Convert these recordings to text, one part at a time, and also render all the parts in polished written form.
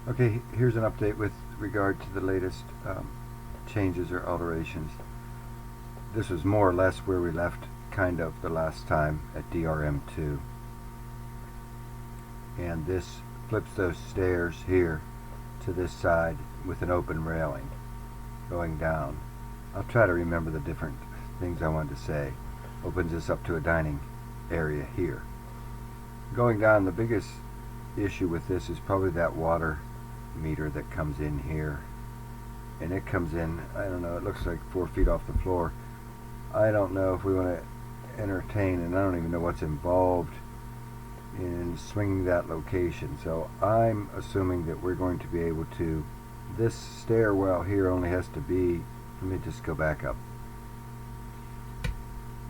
Okay, here's an update with regard to the latest changes or alterations. This was more or less where we left kind of the last time at DRM2. And this flips those stairs here to this side with an open railing going down. I'll try to remember the different things I wanted to say. Opens this up to a dining area here. Going down, the biggest issue with this is probably that water meter that comes in here, and it comes in, I don't know, it looks like 4 feet off the floor. I don't know if we want to entertain, and I don't even know what's involved in swinging that location, so I'm assuming that we're going to be able to, this stairwell here only has to be, let me just go back up.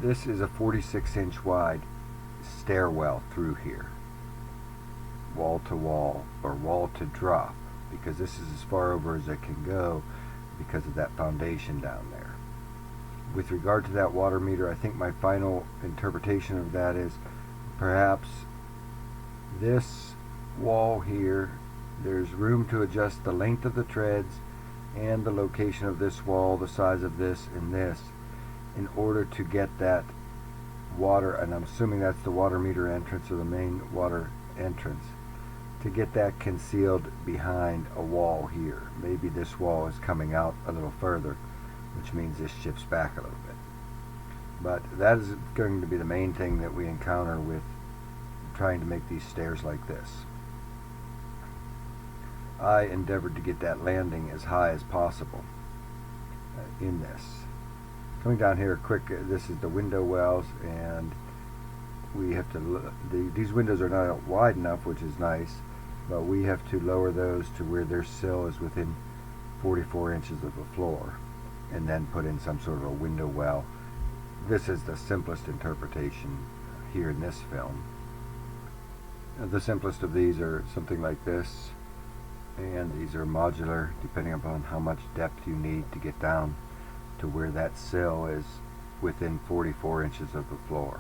This is a 46-inch wide stairwell through here, wall to wall, or wall to drop, because this is as far over as it can go because of that foundation down there. With regard to that water meter, I think my final interpretation of that is perhaps this wall here, there's room to adjust the length of the treads and the location of this wall, the size of this and this, in order to get that water, and I'm assuming that's the water meter entrance or the main water entrance, to get that concealed behind a wall here. Maybe this wall is coming out a little further, which means this shifts back a little bit. But that is going to be the main thing that we encounter with trying to make these stairs like this. I endeavored to get that landing as high as possible in this. Coming down here quick, this is the window wells, and we have to, these windows are not wide enough, which is nice, but we have to lower those to where their sill is within 44 inches of the floor, and then put in some sort of a window well. This is the simplest interpretation here in this film. The simplest of these are something like this, and these are modular depending upon how much depth you need to get down to where that sill is within 44 inches of the floor.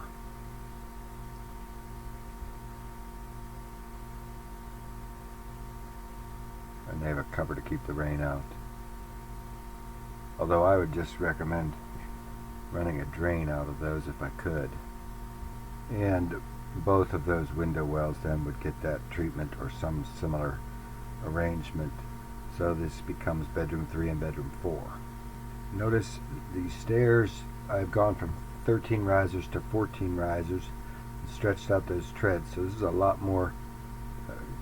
And they have a cover to keep the rain out. Although I would just recommend running a drain out of those if I could. And both of those window wells then would get that treatment or some similar arrangement. So this becomes bedroom 3 and bedroom 4. Notice the stairs, I've gone from 13 risers to 14 risers and stretched out those treads. So this is a lot more,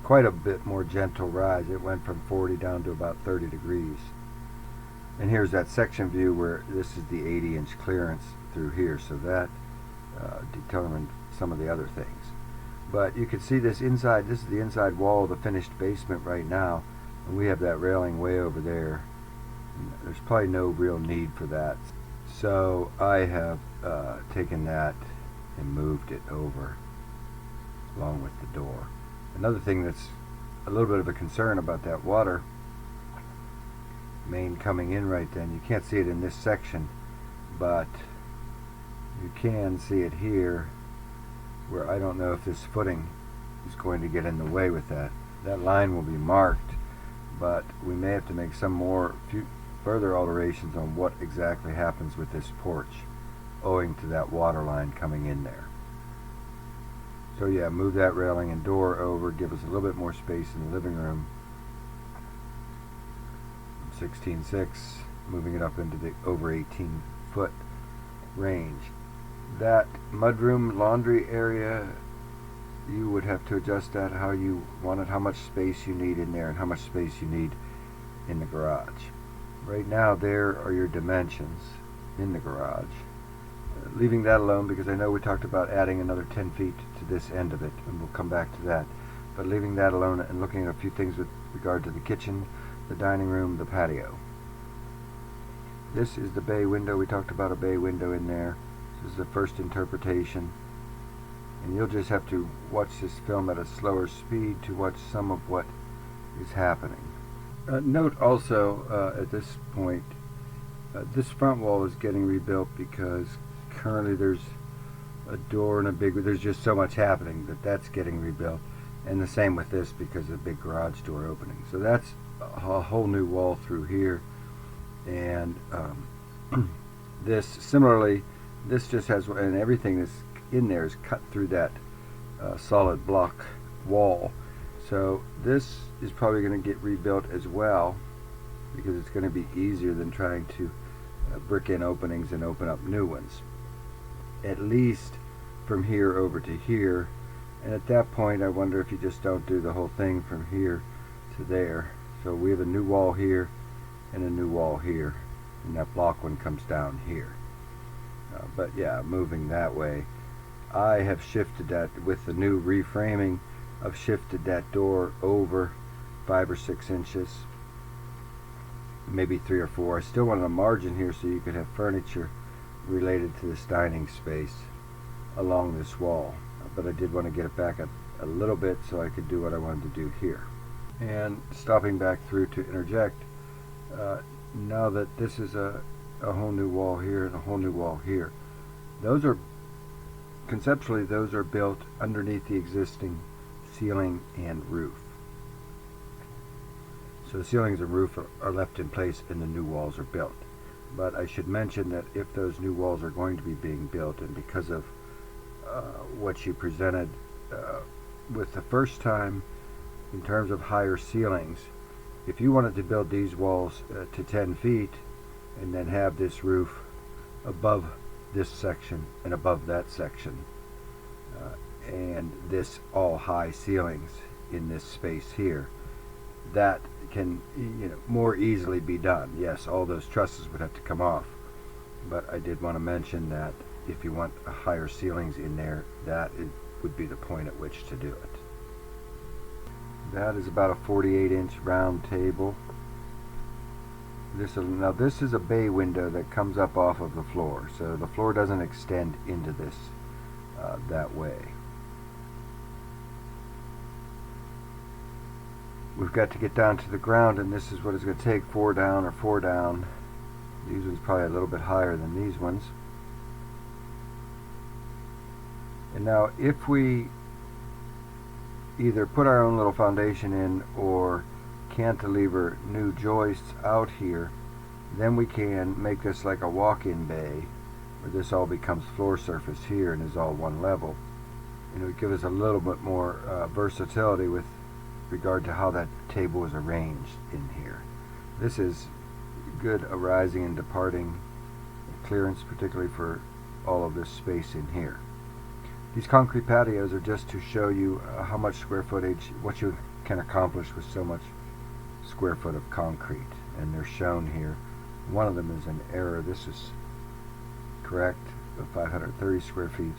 quite a bit more gentle rise. It went from 40 down to about 30 degrees. And here's that section view where this is the 80-inch clearance through here. So that determined some of the other things. But you can see this inside, this is the inside wall of the finished basement right now, and we have that railing way over there. There's probably no real need for that. So I have taken that and moved it over along with the door. Another thing that's a little bit of a concern about that water main coming in right then, you can't see it in this section, but you can see it here where I don't know if this footing is going to get in the way with that. That line will be marked, but we may have to make some more further alterations on what exactly happens with this porch owing to that water line coming in there. So yeah, move that railing and door over, give us a little bit more space in the living room. 16.6, moving it up into the over 18-foot range. That mudroom laundry area, you would have to adjust that how you want it, how much space you need in there and how much space you need in the garage. Right now there are your dimensions in the garage. Leaving that alone because I know we talked about adding another 10 feet to this end of it, and we'll come back to that. But leaving that alone and looking at a few things with regard to the kitchen, the dining room, the patio. This is the bay window. We talked about a bay window in there. This is the first interpretation. And you'll just have to watch this film at a slower speed to watch some of what is happening. Note also at this point, this front wall is getting rebuilt because currently there's a door and a big, there's just so much happening that that's getting rebuilt. And the same with this because of the big garage door opening. So that's a whole new wall through here. And this, similarly, this just has, and everything that's in there is cut through that solid block wall. So this is probably going to get rebuilt as well, because it's going to be easier than trying to brick in openings and open up new ones. At least from here over to here. And at that point, I wonder if you just don't do the whole thing from here to there. So we have a new wall here and a new wall here, and that block one comes down here. But yeah, moving that way, I have shifted that with the new reframing. I've shifted that door over 5 or 6 inches, maybe 3 or 4. I still wanted a margin here so you could have furniture related to this dining space along this wall. But I did want to get it back a little bit so I could do what I wanted to do here. And stopping back through to interject, now that this is a whole new wall here and a whole new wall here, those are, conceptually, those are built underneath the existing ceiling and roof. So the ceilings and roof are left in place and the new walls are built. But I should mention that if those new walls are going to be being built, and because of what you presented with the first time in terms of higher ceilings, if you wanted to build these walls to 10 feet and then have this roof above this section and above that section, and this all high ceilings in this space here, that can, more easily be done. Yes, all those trusses would have to come off, but I did want to mention that if you want higher ceilings in there, that would be the point at which to do it. That is about a 48-inch round table. Now this is a bay window that comes up off of the floor, so the floor doesn't extend into this that way. We've got to get down to the ground, and this is what it's going to take, 4 down or 4 down. These ones probably a little bit higher than these ones. And now if we either put our own little foundation in or cantilever new joists out here, then we can make this like a walk-in bay where this all becomes floor surface here and is all one level. And it would give us a little bit more versatility with regard to how that table is arranged in here. This is good arising and departing clearance, particularly for all of this space in here. These concrete patios are just to show you how much square footage, what you can accomplish with so much square foot of concrete, and they're shown here. One of them is an error. This is correct, 530 square feet.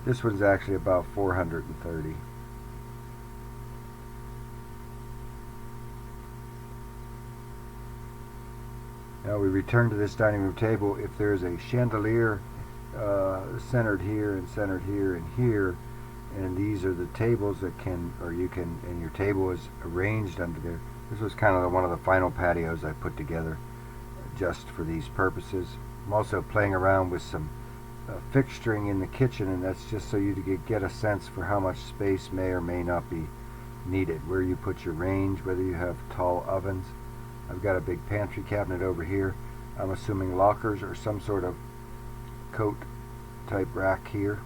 This one's actually about 430. Now we return to this dining room table. If there's a chandelier centered here and centered here and here, and these are the tables that can, or you can, and your table is arranged under there. This was kind of one of the final patios I put together just for these purposes. I'm also playing around with some fixturing in the kitchen, and that's just so you get a sense for how much space may or may not be needed, where you put your range, whether you have tall ovens. I've got a big pantry cabinet over here. I'm assuming lockers or some sort of coat type rack here.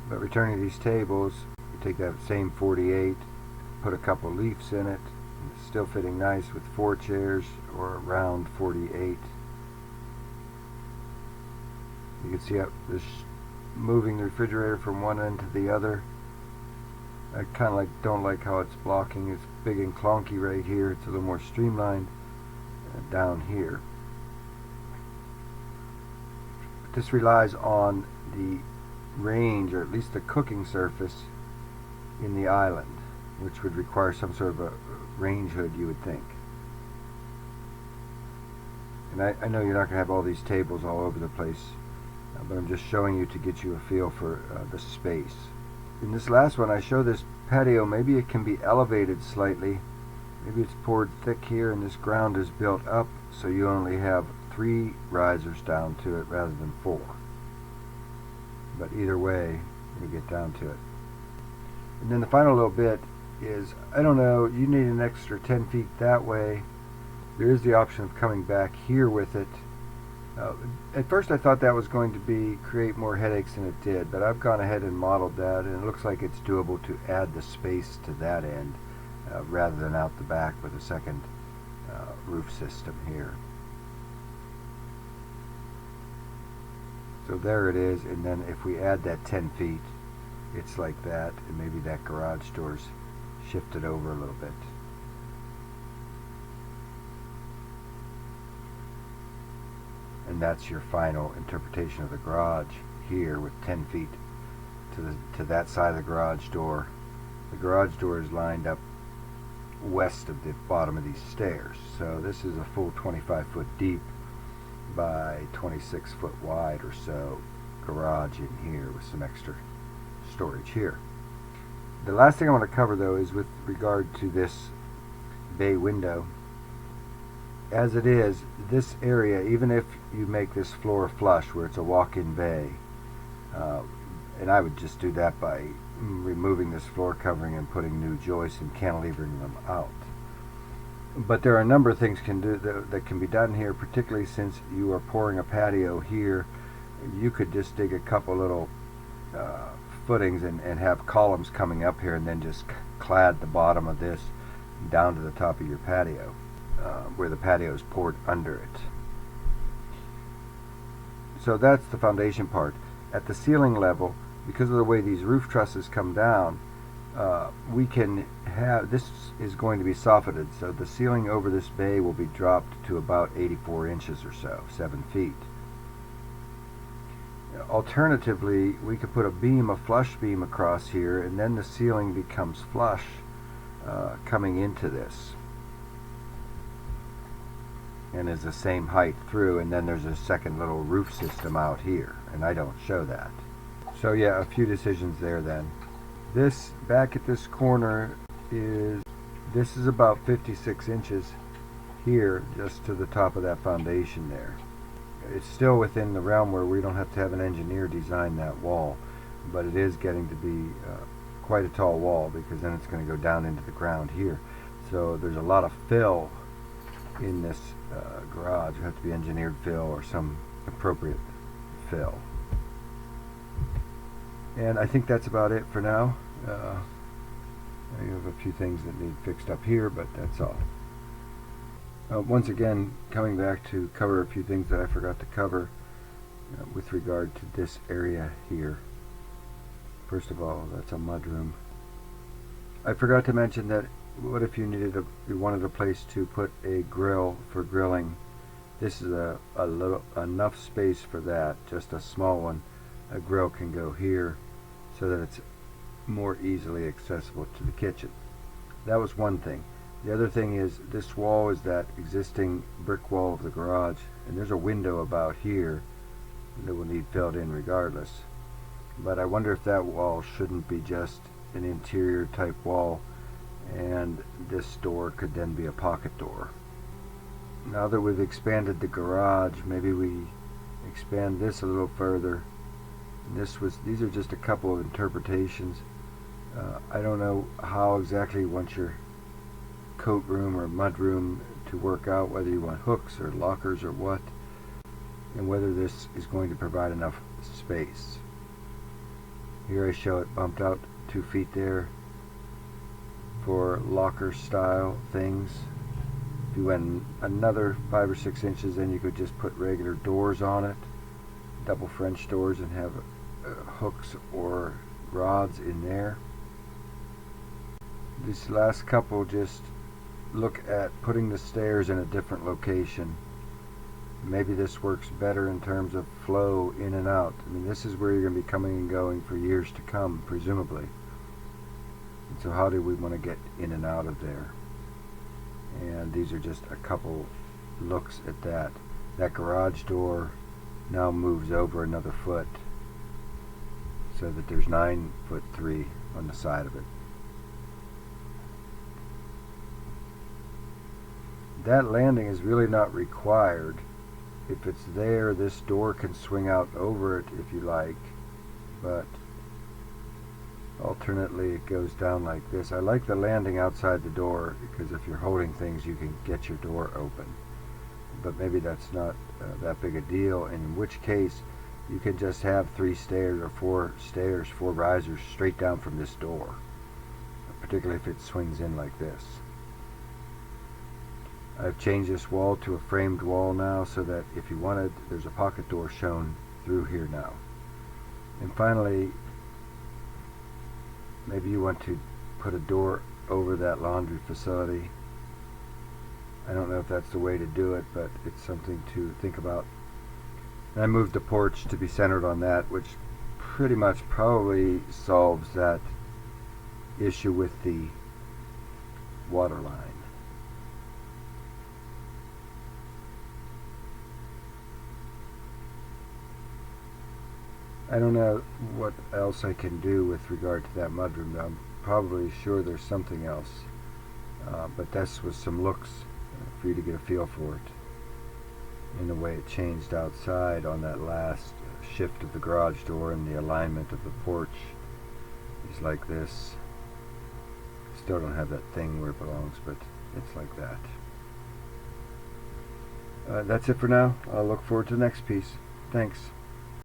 But returning to these tables, you take that same 48, put a couple leaves in it, and it's still fitting nice with 4 chairs or around 48. You can see this moving the refrigerator from one end to the other. I kind of don't like how it's blocking. It's big and clunky right here. It's a little more streamlined down here. But this relies on the range, or at least the cooking surface in the island, which would require some sort of a range hood, you would think. And I know you're not going to have all these tables all over the place, but I'm just showing you to get you a feel for the space. In this last one, I show this patio. Maybe it can be elevated slightly. Maybe it's poured thick here and this ground is built up, so you only have 3 risers down to it rather than 4. But either way, you get down to it. And then the final little bit is, I don't know, you need an extra 10 feet that way. There is the option of coming back here with it. At first I thought that was going to create more headaches than it did, but I've gone ahead and modeled that, and it looks like it's doable to add the space to that end rather than out the back with a second roof system here. So there it is, and then if we add that 10 feet, it's like that, and maybe that garage door's shifted over a little bit. And that's your final interpretation of the garage here with 10 feet to that side of the garage door. The garage door is lined up west of the bottom of these stairs. So this is a full 25 foot deep by 26 foot wide or so garage in here with some extra storage here. The last thing I want to cover though is with regard to this bay window. As it is, this area, even if you make this floor flush where it's a walk-in bay, and I would just do that by removing this floor covering and putting new joists and cantilevering them out. But there are a number of things that can be done here, particularly since you are pouring a patio here. You could just dig a couple little footings and have columns coming up here, and then just clad the bottom of this down to the top of your patio, where the patio is poured under it. So that's the foundation part. At the ceiling level, because of the way these roof trusses come down, we can have, this is going to be soffitted, so the ceiling over this bay will be dropped to about 84 inches or so, 7 feet. Alternatively, we could put a flush beam across here, and then the ceiling becomes flush coming into this, and is the same height through, and then there's a second little roof system out here, and I don't show that. So yeah, a few decisions there then. This back at this corner this is about 56 inches here, just to the top of that foundation there. It's still within the realm where we don't have to have an engineer design that wall, but it is getting to be quite a tall wall, because then it's going to go down into the ground here. So there's a lot of fill in this garage. You have to be engineered fill or some appropriate fill. And I think that's about it for now. I have a few things that need fixed up here, but that's all. Once again, coming back to cover a few things that I forgot to cover with regard to this area here. First of all, that's a mudroom. I forgot to mention that what if you wanted a place to put a grill for grilling. This is enough space for that, just a small one. A grill can go here so that it's more easily accessible to the kitchen. That was one thing. The other thing is, this wall is that existing brick wall of the garage, and there's a window about here that will need filled in regardless. But I wonder if that wall shouldn't be just an interior type wall, and this door could then be a pocket door. Now that we've expanded the garage, maybe we expand this a little further. These are just a couple of interpretations. I don't know how exactly you want your coat room or mud room to work out, whether you want hooks or lockers or what, and whether this is going to provide enough space. Here I show it bumped out 2 feet there for locker style things. If you went another 5 or 6 inches, then you could just put regular doors on it, double French doors, and have hooks or rods in there. This last couple just look at putting the stairs in a different location. Maybe this works better in terms of flow in and out. I mean, this is where you're going to be coming and going for years to come, presumably. And so how do we want to get in and out of there? And these are just a couple looks at that. That garage door now moves over another foot, so that there's 9'3" on the side of it. That landing is really not required. If it's there, this door can swing out over it if you like, but Alternately, it goes down like this. I like the landing outside the door because if you're holding things, you can get your door open. But maybe that's not that big a deal, in which case you can just have 3 stairs or 4 stairs, 4 risers straight down from this door, particularly if it swings in like this. I've changed this wall to a framed wall now so that if you wanted, there's a pocket door shown through here now. And finally, maybe you want to put a door over that laundry facility. I don't know if that's the way to do it, but it's something to think about. And I moved the porch to be centered on that, which pretty much probably solves that issue with the water line. I don't know what else I can do with regard to that mudroom. I'm probably sure there's something else, but that's with some looks for you to get a feel for it. In the way it changed outside on that last shift of the garage door, and the alignment of the porch is like this. Still don't have that thing where it belongs, but it's like that. That's it for now. I'll look forward to the next piece. Thanks.